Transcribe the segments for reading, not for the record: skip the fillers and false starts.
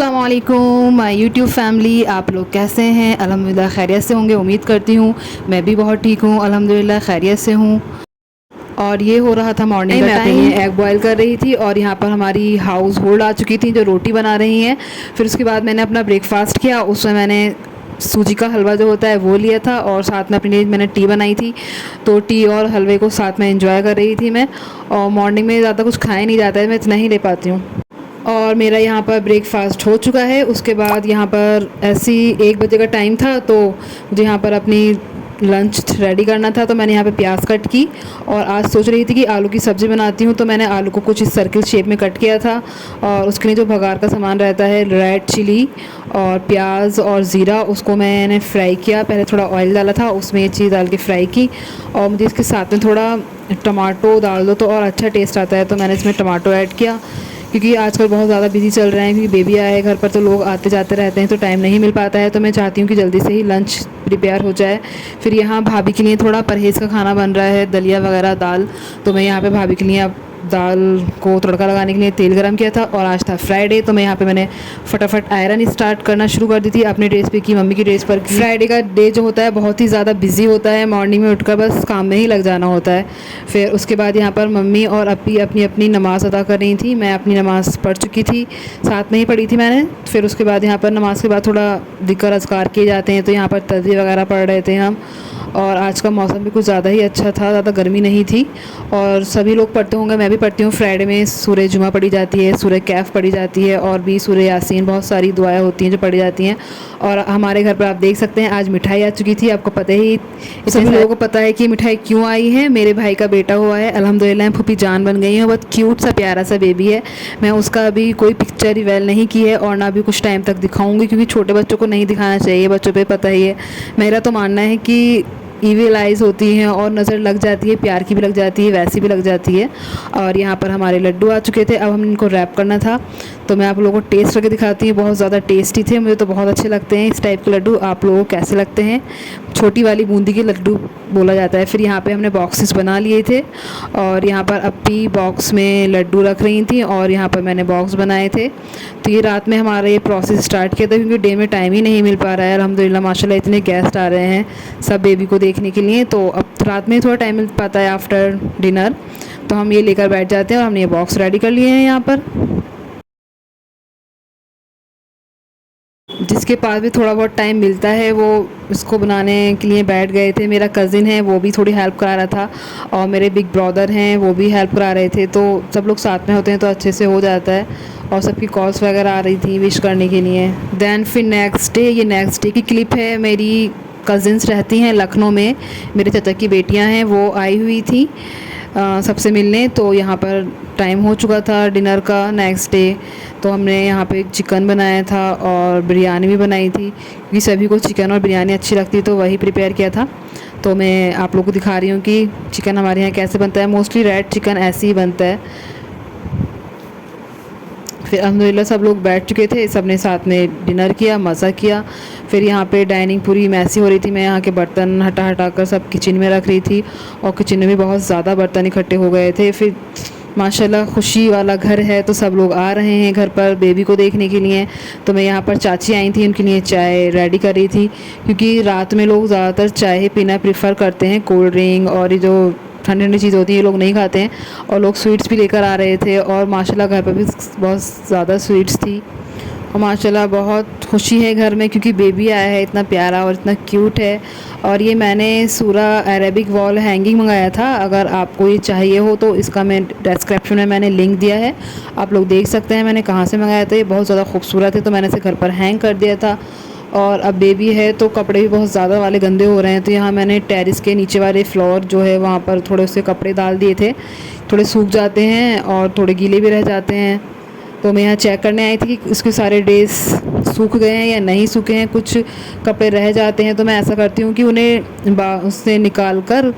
अस्सलामुअलैकुम my YouTube family, आप लोग कैसे हैं? अल्हम्दुलिल्लाह खैरियत से होंगे, उम्मीद करती हूँ। मैं भी बहुत ठीक हूँ, अल्हम्दुलिल्लाह खैरियत से हूँ। और ये हो रहा था मॉर्निंग का टाइम, एग बॉईल कर रही थी और यहाँ पर हमारी हाउस होल्ड आ चुकी थी जो रोटी बना रही हैं। फिर उसके बाद मैंने अपना ब्रेकफास्ट किया। उसमें मैंने सूजी का हलवा जो होता है वो लिया था और साथ में अपने लिए मैंने टी बनाई थी। तो टी और हलवे को साथ में एंजॉय कर रही थी मैं। और मॉर्निंग में ज़्यादा कुछ खाया नहीं जाता है, मैं इतना ही ले पाती हूँ। और मेरा यहाँ पर ब्रेकफास्ट हो चुका है। उसके बाद यहाँ पर ऐसी 1 बजे का टाइम था, तो मुझे यहाँ पर अपनी लंच रेडी करना था। तो मैंने यहाँ पे प्याज कट की और आज सोच रही थी कि आलू की सब्ज़ी बनाती हूँ। तो मैंने आलू को कुछ इस सर्किल शेप में कट किया था और उसके लिए जो भगार का सामान रहता है, रेड चिली और प्याज और ज़ीरा, उसको मैंने फ्राई किया। पहले थोड़ा ऑयल डाला था, उसमें ये चीज़ डाल के फ्राई की। और मुझे इसके साथ में थोड़ा टमाटो डाल दो तो और अच्छा टेस्ट आता है, तो मैंने इसमें टमाटो ऐड किया। क्योंकि आजकल बहुत ज़्यादा बिजी चल रहे हैं, क्योंकि बेबी आया है घर पर तो लोग आते जाते रहते हैं, तो टाइम नहीं मिल पाता है। तो मैं चाहती हूँ कि जल्दी से ही लंच प्रिपेयर हो जाए। फिर यहाँ भाभी के लिए थोड़ा परहेज़ का खाना बन रहा है, दलिया वगैरह दाल। तो मैं यहाँ पे भाभी के लिए अब दाल को तड़का लगाने के लिए तेल गरम किया था। और आज था फ्राइडे, तो मैं यहाँ पे मैंने फटाफट आयरन स्टार्ट करना शुरू कर दी थी। अपने ड्रेस पे की, मम्मी की ड्रेस पर की। फ्राइडे का डे जो होता है बहुत ही ज़्यादा बिजी होता है, मॉर्निंग में उठकर बस काम में ही लग जाना होता है। फिर उसके बाद यहाँ पर मम्मी और अपी अपनी अपनी नमाज़ अदा कर रही थी। मैं अपनी नमाज़ पढ़ चुकी थी, साथ में ही पढ़ी थी मैंने। फिर उसके बाद यहाँ पर नमाज़ के बाद थोड़ा ज़िक्र अज़कार किए जाते हैं, तो यहाँ पर तस्बीह वगैरह पढ़ रहे थे हम। और आज का मौसम भी कुछ ज़्यादा ही अच्छा था, ज़्यादा गर्मी नहीं थी। और सभी लोग पढ़ते होंगे, मैं भी पढ़ती हूँ। फ्राइडे में सूरह जुमा पढ़ी जाती है, सूरह कैफ़ पढ़ी जाती है और भी सूरह यासीन, बहुत सारी दुआएं होती हैं जो पढ़ी जाती हैं। और हमारे घर पर आप देख सकते हैं आज मिठाई आ चुकी थी। आपको पता ही, सभी लोगों को पता है कि मिठाई क्यों आई है। मेरे भाई का बेटा हुआ है, अल्हम्दुलिल्लाह फूफी जान बन गई है। बहुत क्यूट सा प्यारा सा बेबी है। मैं उसका अभी कोई पिक्चर रिवेल नहीं की है और ना भी कुछ टाइम तक दिखाऊंगी, क्योंकि छोटे बच्चों को नहीं दिखाना चाहिए, बच्चों पे पता ही है। मेरा तो मानना है कि ईविल आइज़ होती हैं और नज़र लग जाती है, प्यार की भी लग जाती है, वैसी भी लग जाती है। और यहाँ पर हमारे लड्डू आ चुके थे, अब हम इनको रैप करना था। तो मैं आप लोगों को टेस्ट करके दिखाती हूँ, बहुत ज़्यादा टेस्टी थे, मुझे तो बहुत अच्छे लगते हैं इस टाइप के लड्डू। आप लोगों को कैसे लगते हैं? छोटी वाली बूंदी के लड्डू बोला जाता है। फिर यहाँ पे हमने बॉक्सेस बना लिए थे और यहाँ पर अपी बॉक्स में लड्डू रख रही थी और यहाँ पर मैंने बॉक्स बनाए थे। तो ये रात में हमारा ये प्रोसेस स्टार्ट किया था, क्योंकि डे में टाइम ही नहीं मिल पा रहा है। अल्हम्दुलिल्लाह माशाल्लाह इतने गेस्ट आ रहे हैं सब बेबी को देखने के लिए, तो अब रात में थोड़ा टाइम मिल पाता है आफ्टर डिनर। तो हम ये लेकर बैठ जाते हैं और हमने ये बॉक्स रेडी कर लिए हैं यहाँ पर। जिसके पास भी थोड़ा बहुत टाइम मिलता है वो इसको बनाने के लिए बैठ गए थे। मेरा कज़िन है, वो भी थोड़ी हेल्प करा रहा था और मेरे बिग ब्रदर हैं, वो भी हेल्प करा रहे थे। तो सब लोग साथ में होते हैं तो अच्छे से हो जाता है। और सबकी कॉल्स वगैरह आ रही थी विश करने के लिए। दैन फिर नेक्स्ट डे, ये नेक्स्ट डे की क्लिप है। मेरी कज़िन्स रहती हैं लखनऊ में, मेरे चाचा की बेटियाँ हैं, वो आई हुई थी सबसे मिलने। तो यहाँ पर टाइम हो चुका था डिनर का नेक्स्ट डे। तो हमने यहाँ पे चिकन बनाया था और बिरयानी भी बनाई थी, क्योंकि सभी को चिकन और बिरयानी अच्छी लगती है, तो वही प्रिपेयर किया था। तो मैं आप लोगों को दिखा रही हूँ कि चिकन हमारे यहाँ कैसे बनता है। मोस्टली रेड चिकन ऐसे ही बनता है। फिर अल्हम्दुलिल्लाह सब लोग बैठ चुके थे, सब ने साथ में डिनर किया, मज़ा किया। फिर यहाँ पे डाइनिंग पूरी मैसी हो रही थी, मैं यहाँ के बर्तन हटा हटा कर सब किचन में रख रही थी और किचन में भी बहुत ज़्यादा बर्तन इकट्ठे हो गए थे। फिर माशाल्लाह खुशी वाला घर है, तो सब लोग आ रहे हैं घर पर बेबी को देखने के लिए। तो मैं यहाँ पर चाची आई थी, उनके लिए चाय रेडी कर रही थी, क्योंकि रात में लोग ज़्यादातर चाय पीना प्रेफर करते हैं। कोल्ड ड्रिंक और ये जो ठंडी ठंडी चीज़ होती है ये लोग नहीं खाते हैं। और लोग स्वीट्स भी लेकर आ रहे थे और माशाल्लाह घर पर भी बहुत ज़्यादा स्वीट्स थी। और माशाल्लाह बहुत खुशी है घर में, क्योंकि बेबी आया है इतना प्यारा और इतना क्यूट है। और ये मैंने सूरा अरेबिक वॉल हैंगिंग मंगाया था। अगर आपको ये चाहिए हो तो इसका मैं डिस्क्रिप्शन में मैंने लिंक दिया है, आप लोग देख सकते हैं मैंने कहाँ से मंगाया था। ये बहुत ज़्यादा खूबसूरत है, तो मैंने इसे घर पर हैंग कर दिया था। और अब बेबी है तो कपड़े भी बहुत ज़्यादा वाले गंदे हो रहे हैं, तो यहाँ मैंने टेरिस के नीचे वाले फ्लोर जो है वहाँ पर थोड़े से कपड़े डाल दिए थे। थोड़े सूख जाते हैं और थोड़े गीले भी रह जाते हैं। तो मैं यहाँ चेक करने आई थी कि उसके सारे ड्रेस सूख गए हैं या नहीं सूखे हैं, कुछ कपड़े रह जाते हैं। तो मैं ऐसा करती हूँ कि उन्हें उससे निकाल कर,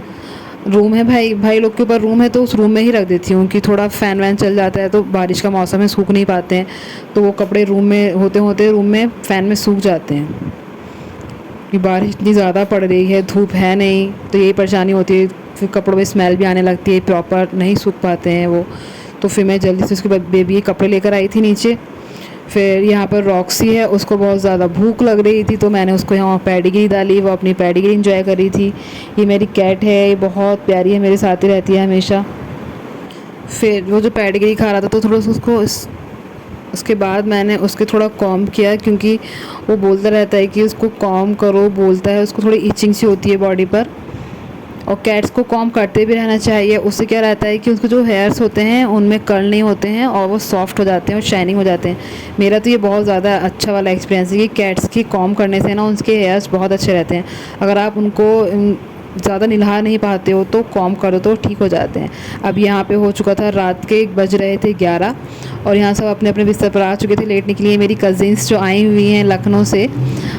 रूम है भाई लोग के ऊपर रूम है, तो उस रूम में ही रख देती हूँ कि थोड़ा फ़ैन वैन चल जाता है तो बारिश का मौसम है, सूख नहीं पाते हैं। तो वो कपड़े रूम में होते होते रूम में फ़ैन में सूख जाते हैं। कि बारिश इतनी ज़्यादा पड़ रही है, धूप है नहीं, तो यही परेशानी होती है। फिर कपड़ों में स्मेल भी आने लगती है, प्रॉपर नहीं सूख पाते हैं वो। तो फिर मैं जल्दी से उसके बाद बेबी के कपड़े लेकर आई थी नीचे। फिर यहाँ पर रॉक्सी है, उसको बहुत ज़्यादा भूख लग रही थी तो मैंने उसको यहाँ पेडिग्री डाली, वो अपनी पेडिग्री इंजॉय कर रही थी। ये मेरी कैट है, ये बहुत प्यारी है, मेरे साथ ही रहती है हमेशा। फिर वो जो पेडिग्री खा रहा था तो थोड़ा सा उसके बाद मैंने उसके थोड़ा कॉम किया, क्योंकि वो बोलता रहता है कि उसको कॉम करो, बोलता है, उसको थोड़ी इचिंग सी होती है बॉडी पर। और कैट्स को कॉम करते भी रहना चाहिए, उससे क्या रहता है कि उसके जो हेयर्स होते हैं उनमें कर्ल नहीं होते हैं और वो सॉफ्ट हो जाते हैं और शाइनिंग हो जाते हैं। मेरा तो ये बहुत ज़्यादा अच्छा वाला एक्सपीरियंस है कि कैट्स की कॉम करने से ना उनके हेयर्स बहुत अच्छे रहते हैं। अगर आप उनको ज़्यादा निल्हा नहीं पाते हो तो कॉम करो तो ठीक हो जाते हैं। अब यहाँ पे हो चुका था रात के बज रहे थे 11 और यहाँ सब अपने अपने बिस्तर पर आ चुके थे लेटने के लिए। मेरी कज़िन्स जो आई हुई हैं लखनऊ से,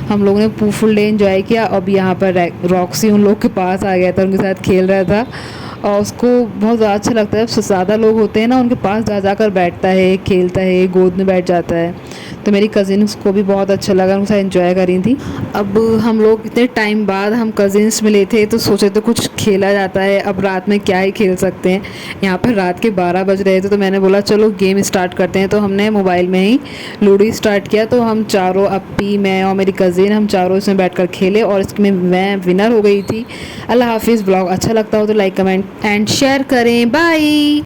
हम लोगों ने फुल डे एंजॉय किया। अब यहाँ पर रॉक्सी उन लोग के पास आ गया था, उनके साथ खेल रहा था और उसको बहुत ज़्यादा अच्छा लगता है। ज़्यादा लोग होते हैं ना, उनके पास जा कर बैठता है, खेलता है, गोद में बैठ जाता है। तो मेरी कज़िन्स को भी बहुत अच्छा लगा, उनके साथ एंजॉय करी थी। अब हम लोग इतने टाइम बाद हम कज़िन्स मिले थे तो सोचे तो कुछ खेला जाता है, अब रात में क्या ही खेल सकते हैं। यहाँ पर रात के 12 बज रहे थे तो मैंने बोला चलो गेम स्टार्ट करते हैं। तो हमने मोबाइल में ही लूडो स्टार्ट किया। तो हम चारों, अप्पी, मैं और मेरी कज़िन, हम चारों इसमें बैठकर खेले और इसमें मैं विनर हो गई थी। अल्लाह हाफिज़। ब्लॉग अच्छा लगता हो तो लाइक, कमेंट एंड शेयर करें। बाय।